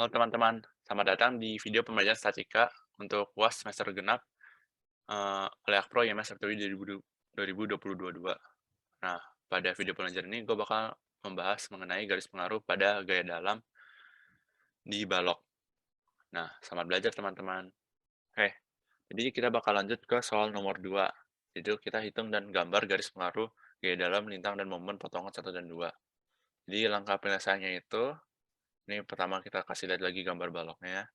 Halo teman-teman, selamat datang di video pembelajaran statistika untuk UAS semester genap oleh Akpro IMS RTW 2022. Nah, pada video pembelajaran ini gue bakal membahas mengenai garis pengaruh pada gaya dalam di balok. Nah, selamat belajar teman-teman. Oke, jadi kita bakal lanjut ke soal nomor 2. Jadi kita hitung dan gambar garis pengaruh gaya dalam, lintang, dan momen potongan 1 dan 2. Jadi langkah penyelesaiannya itu, ini pertama kita kasih lihat lagi gambar baloknya.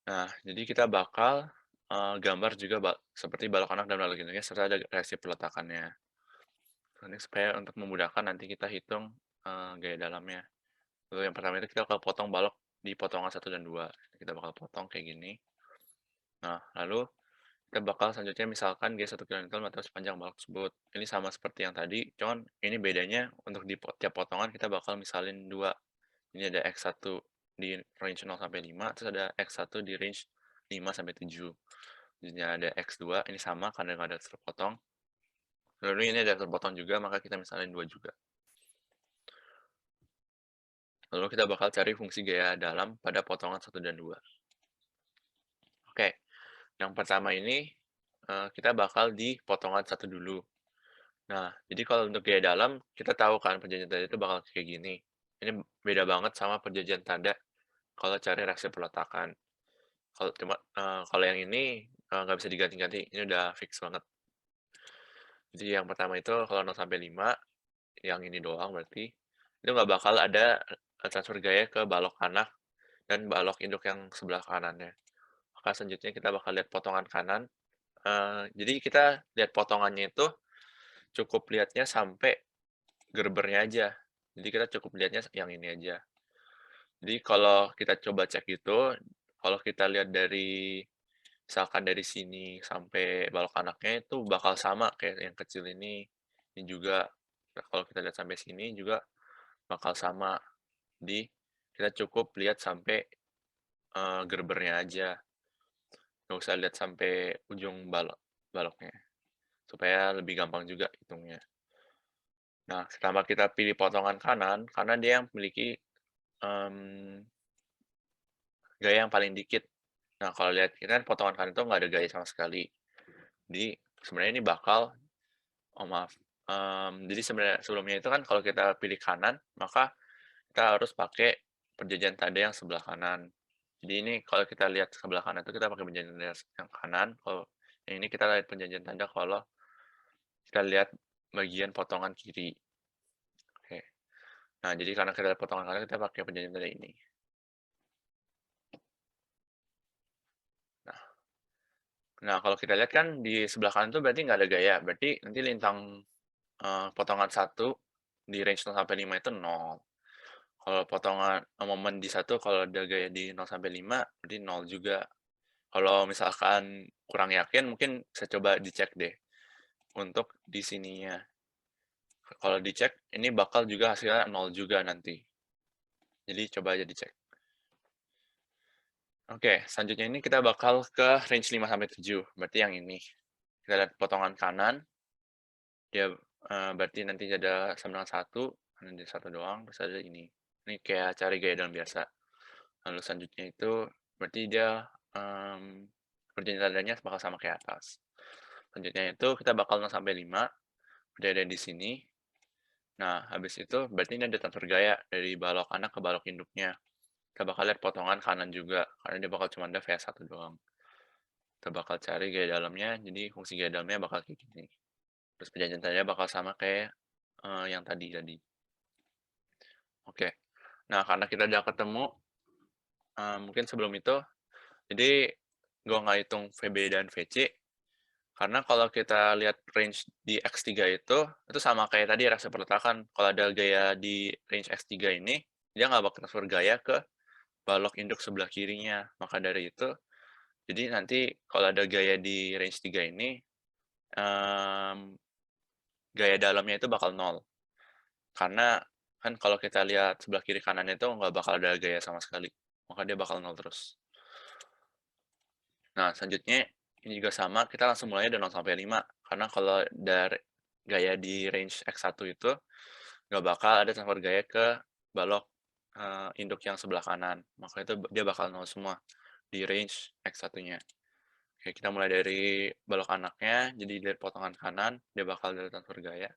Nah, jadi kita bakal, gambar juga seperti balok anak dan balok induknya serta ada reaksi peletakannya. Ini supaya untuk memudahkan nanti kita hitung, gaya dalamnya. Lalu yang pertama itu kita bakal potong balok di potongan 1 dan 2. Kita bakal potong kayak gini. Nah, lalu kita bakal selanjutnya misalkan dia 1 km atau sepanjang balok tersebut. Ini sama seperti yang tadi, cuman ini bedanya untuk di tiap potongan kita bakal misalin 2. Ini ada X1 di range 0 sampai 5, terus ada X1 di range 5 sampai 7. Jadi ada X2, ini sama karena nggak ada terpotong. Lalu ini ada terpotong juga, maka kita misalin 2 juga. Lalu kita bakal cari fungsi gaya dalam pada potongan 1 dan 2. Oke, yang pertama ini kita bakal di potongan 1 dulu. Nah, jadi kalau untuk gaya dalam, kita tahu kan perjanjian tanda itu bakal kayak gini. Ini beda banget sama perjanjian tanda kalau cari reaksi peletakan. Kalau yang ini nggak bisa diganti-ganti, ini udah fix banget. Jadi yang pertama itu kalau 0 sampai 5, yang ini doang berarti, itu nggak bakal ada transfer gaya ke balok anak dan balok induk yang sebelah kanannya. Maka selanjutnya kita bakal lihat potongan kanan. Jadi kita lihat potongannya itu cukup lihatnya sampai gerbernya aja. Jadi kita cukup lihatnya yang ini aja. Jadi kalau kita coba cek itu, kalau kita lihat dari misalkan dari sini sampai balok anaknya itu bakal sama kayak yang kecil ini juga kalau kita lihat sampai sini juga bakal sama. Jadi kita cukup lihat sampai gerbernya aja, nggak usah lihat sampai ujung baloknya, supaya lebih gampang juga hitungnya. Nah, pertama kita pilih potongan kanan, karena dia yang memiliki gaya yang paling dikit. Nah, kalau lihat ini kan potongan kanan itu nggak ada gaya sama sekali. Jadi sebenarnya ini bakal, oh maaf, jadi sebenarnya sebelumnya itu kan kalau kita pilih kanan, maka kita harus pakai perjanjian tanda yang sebelah kanan. Jadi ini kalau kita lihat sebelah kanan itu kita pakai perjanjian tanda yang kanan, kalau yang ini kita lihat perjanjian tanda kalau kita lihat bagian potongan kiri. Oke. Nah, jadi karena kita lihat potongan kanan, kita pakai perjanjian tanda ini. Nah, kalau kita lihat kan di sebelah kanan itu berarti nggak ada gaya, berarti nanti lintang potongan 1 di range 0 sampai 5 itu 0. Kalau potongan momen di 1 kalau ada gaya di 0 sampai 5 berarti 0 juga. Kalau misalkan kurang yakin mungkin bisa coba dicek deh untuk di sininya. Kalau dicek ini bakal juga hasilnya 0 juga nanti. Jadi coba aja dicek. Oke, selanjutnya ini kita bakal ke range 5 sampai 7, berarti yang ini. Kita lihat potongan kanan, dia berarti nanti ada sama dengan 1, ada 1 doang, terus ada ini. Ini kayak cari gaya dalam biasa. Lalu selanjutnya itu berarti dia perjanjian tandanya bakal sama kayak atas. Selanjutnya itu kita bakal 0 sampai 5, udah ada di sini. Nah, habis itu berarti ini ada transfer gaya dari balok anak ke balok induknya. Kita bakal lihat potongan kanan juga, karena dia bakal cuma ada V1 doang. Kita bakal cari gaya dalamnya, jadi fungsi gaya dalamnya bakal kayak gini. Terus perjanjian tandanya bakal sama kayak yang tadi. Oke. Nah, karena kita udah ketemu, mungkin sebelum itu, jadi gue nggak hitung VB dan VC, karena kalau kita lihat range di X3 itu sama kayak tadi reaksi peletakan. Kalau ada gaya di range X3 ini, dia nggak bakal transfer gaya ke balok induk sebelah kirinya. Maka dari itu, jadi nanti kalau ada gaya di range 3 ini, gaya dalamnya itu bakal 0. Karena kan kalau kita lihat sebelah kiri kanan itu nggak bakal ada gaya sama sekali. Maka dia bakal 0 terus. Nah, selanjutnya ini juga sama, kita langsung mulai dari 0 sampai 5. Karena kalau dari gaya di range X1 itu nggak bakal ada transfer gaya ke balok induk yang sebelah kanan, maka itu dia bakal 0 semua di range X1-nya. Oke, kita mulai dari balok anaknya, jadi dari potongan kanan, dia bakal dari transfer gaya,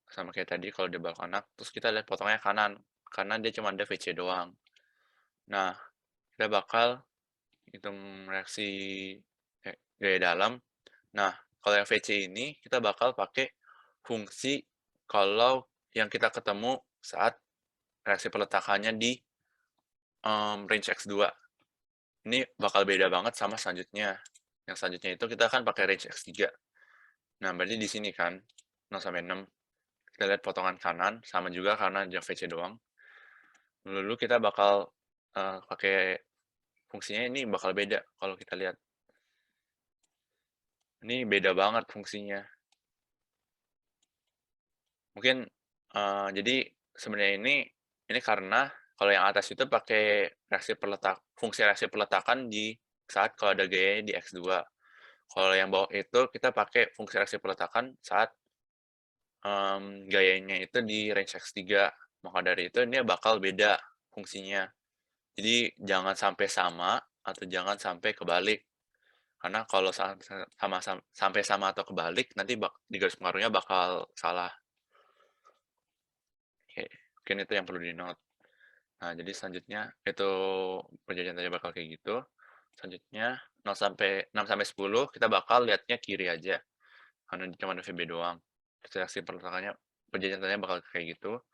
sama kayak tadi kalau dia balok anak, terus kita lihat potongnya kanan, karena dia cuma ada VC doang. Nah, kita bakal hitung reaksi gaya dalam. Nah, kalau yang VC ini, kita bakal pakai fungsi kalau yang kita ketemu saat reaksi peletakannya di range X2. Ini bakal beda banget sama selanjutnya. Yang selanjutnya itu kita akan pakai range X3. Nah, berarti di sini kan, 0 sampai 6. Kita lihat potongan kanan, sama juga karena ada VC doang. Lalu kita bakal pakai fungsinya ini bakal beda kalau kita lihat. Ini beda banget fungsinya. Mungkin jadi sebenarnya ini karena kalau yang atas itu pakai fungsi reaksi peletakan di saat kalau ada gaya di X2. Kalau yang bawah itu kita pakai fungsi reaksi peletakan saat gayanya itu di range X3. Maka dari itu ini bakal beda fungsinya. Jadi jangan sampai sama atau jangan sampai kebalik. Karena kalau sampai sama atau kebalik nanti di garis pengaruhnya bakal salah. Oke, mungkin itu yang perlu di-note. Nah, jadi selanjutnya itu perjanjian tadi bakal kayak gitu. Selanjutnya 6 sampai 10 kita bakal lihatnya kiri aja. Karena cuma ada VB doang. Reaksi peletakannya perjanjian tadi bakal kayak gitu.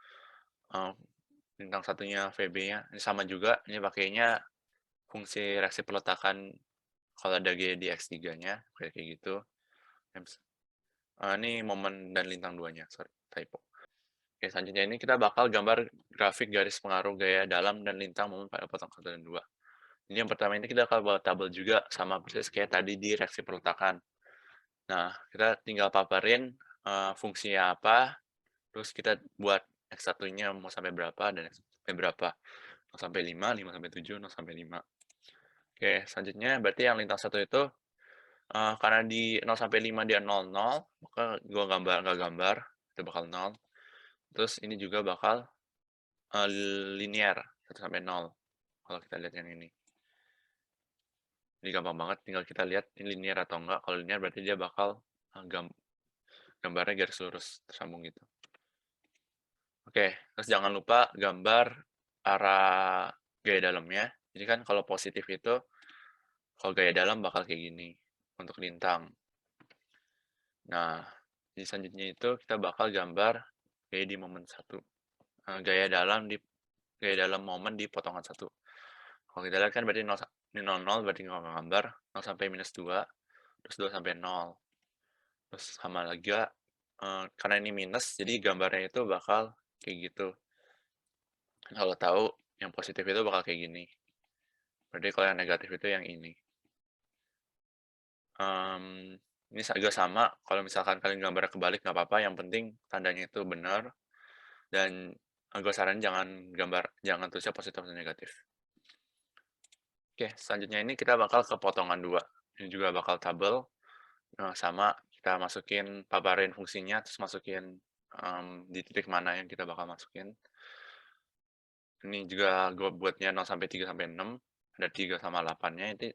Bintang satunya VB-nya ini sama juga, ini pakainya fungsi reaksi peletakan kalau ada G di X3-nya kayak gitu. Ini momen dan lintang 2-nya, sorry, typo. Oke, selanjutnya ini kita bakal gambar grafik garis pengaruh gaya dalam dan lintang momen pada potong 1 dan 2. Ini yang pertama ini kita akan buat tabel juga sama persis kayak tadi di reaksi peletakan. Nah, kita tinggal paparin fungsinya apa, terus kita buat X1-nya mau sampai berapa dan X sampai berapa. 0 sampai 5, 5 sampai 7, 0 sampai 5. Oke, selanjutnya berarti yang lintang 1 itu karena di 0 sampai 5 dia 0, 0, maka gua nggak gambar, itu bakal 0. Terus ini juga bakal linear 1 sampai 0 kalau kita lihat yang ini. Ini gampang banget, tinggal kita lihat ini linear atau enggak. Kalau linear berarti dia bakal gambarnya garis lurus tersambung gitu. Oke, terus jangan lupa gambar arah gaya dalamnya. Jadi kan kalau positif itu, kalau gaya dalam bakal kayak gini untuk lintang. Nah, di selanjutnya itu kita bakal gambar gaya di momen 1. Gaya dalam momen di potongan 1. Kalau kita lihat kan berarti 0, ini 0, 0 berarti nggak gambar, 0 sampai minus 2, terus 2 sampai 0. Terus sama lagi, karena ini minus, jadi gambarnya itu bakal kayak gitu. Kalau tahu yang positif itu bakal kayak gini. Berarti kalau yang negatif itu yang ini. Ini juga sama, kalau misalkan kalian gambarnya kebalik nggak apa-apa, yang penting tandanya itu benar. Dan gue saranin jangan tulisnya positif atau negatif. Oke, selanjutnya ini kita bakal ke potongan 2. Ini juga bakal tabel. Sama, kita masukin, paparin fungsinya, terus masukin di titik mana yang kita bakal masukin. Ini juga gue buatnya 0 sampai 3 sampai 6. Ada 3 sama 8-nya. Itu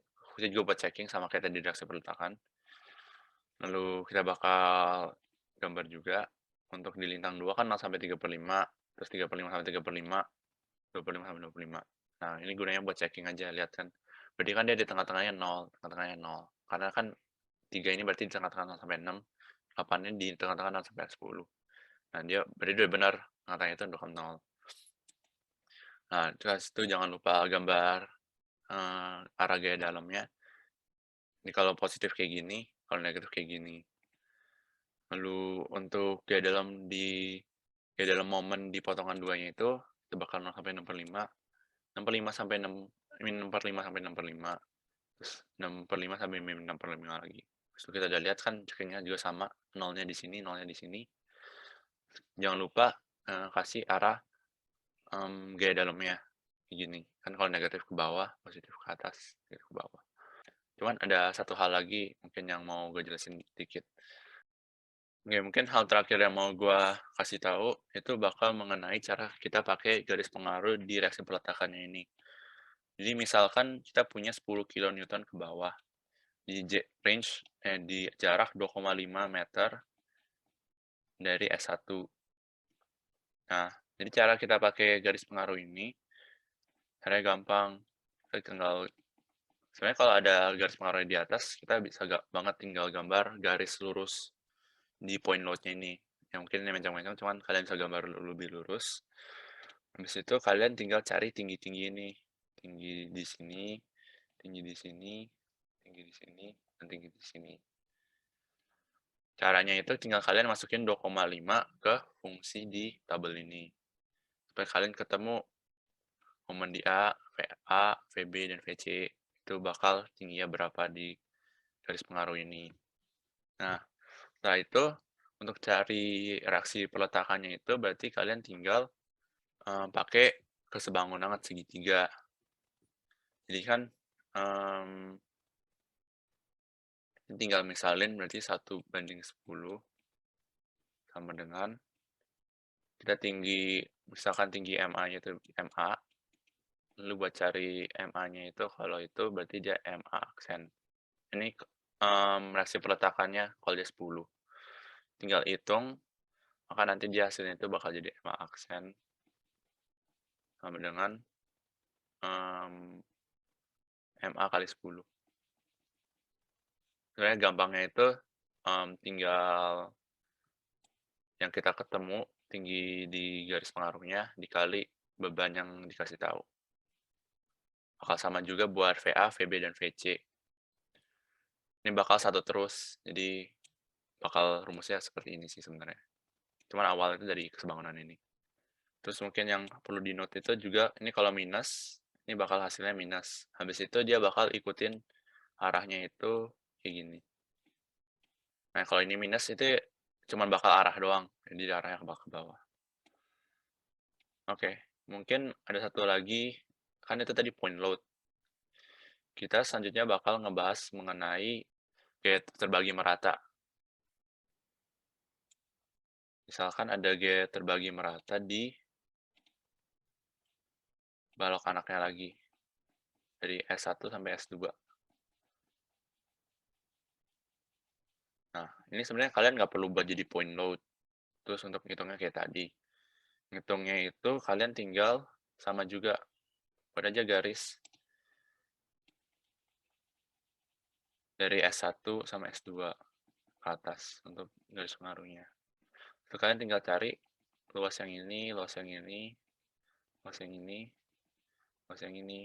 juga buat checking sama kayak tadi reaksi peletakan. Lalu kita bakal gambar juga. Untuk di lintang 2 kan 0 sampai 3/5. Terus 3/5 sampai 3/5. 25 sampai 25. Nah, ini gunanya buat checking aja, lihat kan. Berarti kan dia di tengah-tengahnya 0, tengah-tengahnya 0. Karena kan 3 ini berarti di tengah-tengah 0 sampai 6, 8 ini di tengah-tengah 0 sampai 10. Nah, dia berarti udah benar, tengah-tengahnya itu untuk 0. Nah, terus itu jangan lupa gambar arah gaya dalamnya. Ini kalau positif kayak gini, kalau negatif kayak gini. Lalu untuk gaya dalam momen di potongan 2-nya itu bakal 0 sampai 6/5. 6/5 sampai 6, min 6/5 sampai 6/5. Terus 6/5 sampai min 6/5 lagi. Terus kita udah lihat kan cekkingnya juga sama, nolnya di sini, nolnya di sini. Jangan lupa kasih arah gaya dalamnya gini. Kan kalau negatif ke bawah, positif ke atas, negatif ke bawah. Cuman ada satu hal lagi mungkin yang mau gue jelasin dikit. Oke, mungkin hal terakhir yang mau gua kasih tahu, itu bakal mengenai cara kita pakai garis pengaruh di reaksi peletakannya ini. Jadi misalkan kita punya 10 kilonewton ke bawah, di jarak 2,5 meter dari S1. Nah, jadi cara kita pakai garis pengaruh ini, caranya gampang. Kita tinggal sebenarnya kalau ada garis pengaruh di atas, kita bisa banget tinggal gambar garis lurus di point load-nya ini. Yang mungkin ini mencong-mencong, cuman kalian bisa gambar lebih lurus. Habis itu kalian tinggal cari tinggi-tinggi ini. Tinggi di sini, tinggi di sini, tinggi di sini, dan tinggi di sini. Caranya itu tinggal kalian masukin 2,5 ke fungsi di tabel ini. Supaya kalian ketemu momen di A, VA, VB, dan VC. Itu bakal tingginya berapa di garis pengaruh ini. Nah, setelah itu, untuk cari reaksi peletakannya itu berarti kalian tinggal pakai kesebangunan segitiga. Jadi kan tinggal misalin berarti 1/10 sama dengan kita misalkan tinggi MA-nya itu MA, lalu buat cari MA-nya itu kalau itu berarti dia MA aksen. Ini reaksi peletakannya kalau dia 10. Tinggal hitung, maka nanti dia hasilnya itu bakal jadi MA aksen sama dengan MA kali 10. Sebenarnya gampangnya itu tinggal yang kita ketemu tinggi di garis pengaruhnya dikali beban yang dikasih tahu. Bakal sama juga buat VA, VB, dan VC. Ini bakal satu terus, jadi bakal rumusnya seperti ini sih sebenarnya. Cuman awal itu dari kesebangunan ini. Terus mungkin yang perlu di-note itu juga, ini kalau minus, ini bakal hasilnya minus. Habis itu dia bakal ikutin arahnya itu kayak gini. Nah, kalau ini minus itu cuman bakal arah doang, jadi arahnya bakal ke bawah. Oke, mungkin ada satu lagi, kan itu tadi point load. Kita selanjutnya bakal ngebahas mengenai gaya terbagi merata. Misalkan ada gaya terbagi merata di balok anaknya lagi, dari S1 sampai S2. Nah, ini sebenarnya kalian nggak perlu buat jadi point load. Terus untuk ngitungnya kayak tadi. Ngitungnya itu kalian tinggal sama juga, buat aja garis dari S1 sama S2 ke atas untuk garis pengaruhnya. Terus kalian tinggal cari luas yang ini, luas yang ini, luas yang ini, luas yang ini.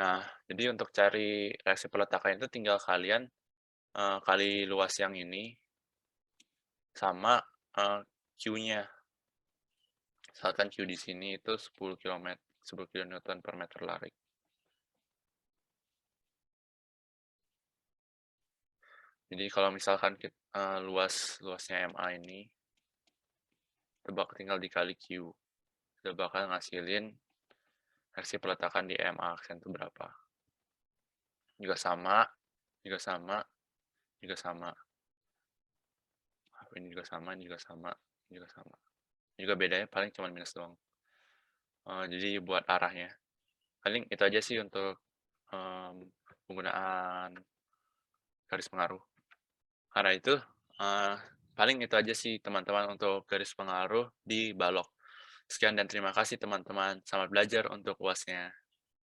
Nah, jadi untuk cari reaksi peletakan itu tinggal kalian kali luas yang ini sama Q-nya. Misalkan Q di sini itu 10 km, 10 kN per meter lari. Jadi kalau misalkan luasnya MA ini, tinggal dikali Q. Itu bakal ngasilin reaksi peletakan di MA aksen itu berapa. Juga sama, juga sama, juga sama. Ini juga sama, ini juga sama, ini juga sama. Juga bedanya paling cuma minus doang. Jadi buat arahnya. Paling itu aja sih untuk penggunaan garis pengaruh. Karena itu, paling itu aja sih teman-teman untuk garis pengaruh di balok. Sekian dan terima kasih teman-teman. Selamat belajar untuk UASnya.